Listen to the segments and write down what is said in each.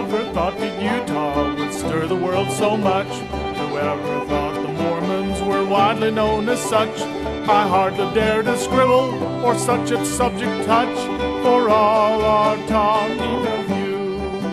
never thought that Utah would stir the world so much. Whoever thought the Mormons were widely known as such? I hardly dare to scribble or such a subject touch, for all are talking of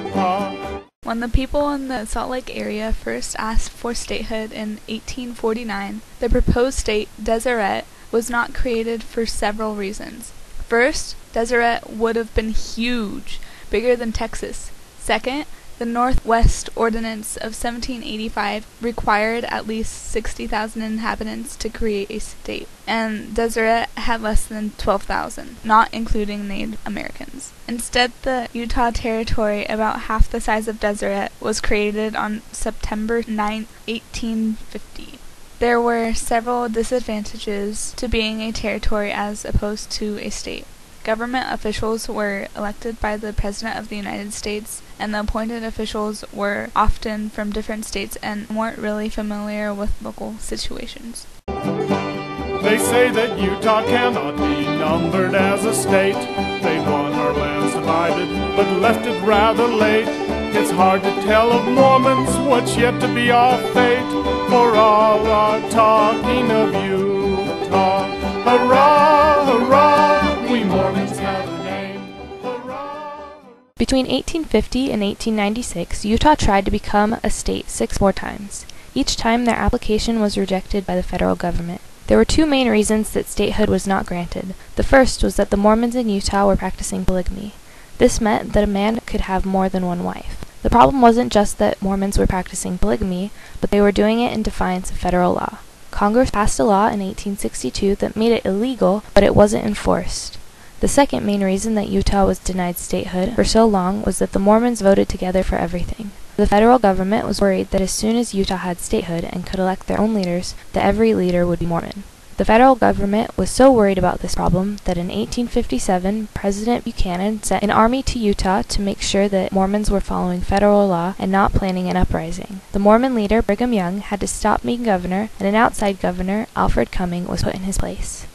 Utah. When the people in the Salt Lake area first asked for statehood in 1849, the proposed state, Deseret, was not created for several reasons. First, Deseret would have been huge, bigger than Texas. Second, the Northwest Ordinance of 1785 required at least 60,000 inhabitants to create a state, and Deseret had less than 12,000, not including Native Americans. Instead, the Utah Territory, about half the size of Deseret, was created on September 9, 1850. There were several disadvantages to being a territory as opposed to a state. Government officials were elected by the President of the United States, and the appointed officials were often from different states and weren't really familiar with local situations. They say that Utah cannot be numbered as a state. They want our lands divided, but left it rather late. It's hard to tell of Mormons what's yet to be our fate, for all are talking of Utah. Hurrah, hurrah, we Mormons have a name. Hurrah. Between 1850 and 1896, Utah tried to become a state 6 more times. Each time their application was rejected by the federal government. There were 2 main reasons that statehood was not granted. The first was that the Mormons in Utah were practicing polygamy. This meant that a man could have more than one wife. The problem wasn't just that Mormons were practicing polygamy, but they were doing it in defiance of federal law. Congress passed a law in 1862 that made it illegal, but it wasn't enforced. The second main reason that Utah was denied statehood for so long was that the Mormons voted together for everything. The federal government was worried that as soon as Utah had statehood and could elect their own leaders, that every leader would be Mormon. The federal government was so worried about this problem that in 1857, President Buchanan sent an army to Utah to make sure that Mormons were following federal law and not planning an uprising. The Mormon leader, Brigham Young, had to stop being governor, and an outside governor, Alfred Cumming, was put in his place.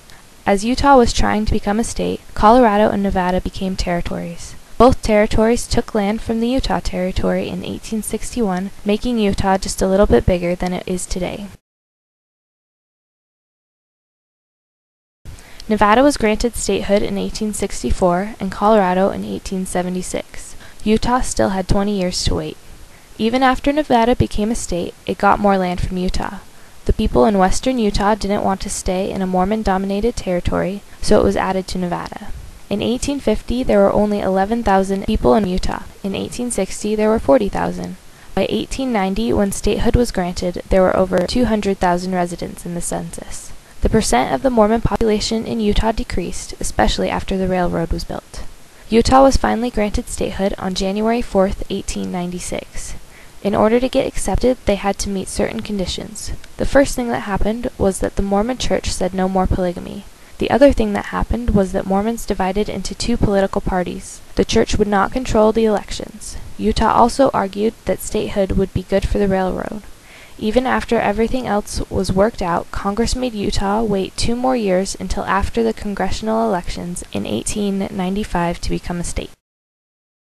As Utah was trying to become a state, Colorado and Nevada became territories. Both territories took land from the Utah Territory in 1861, making Utah just a little bit bigger than it is today. Nevada was granted statehood in 1864 and Colorado in 1876. Utah still had 20 years to wait. Even after Nevada became a state, it got more land from Utah. The people in western Utah didn't want to stay in a Mormon-dominated territory, so it was added to Nevada. In 1850, there were only 11,000 people in Utah. In 1860, there were 40,000. By 1890, when statehood was granted, there were over 200,000 residents in the census. The percent of the Mormon population in Utah decreased, especially after the railroad was built. Utah was finally granted statehood on January 4, 1896. In order to get accepted, they had to meet certain conditions. The first thing that happened was that the Mormon Church said no more polygamy. The other thing that happened was that Mormons divided into 2 political parties. The church would not control the elections. Utah also argued that statehood would be good for the railroad. Even after everything else was worked out, Congress made Utah wait 2 more years until after the congressional elections in 1895 to become a state.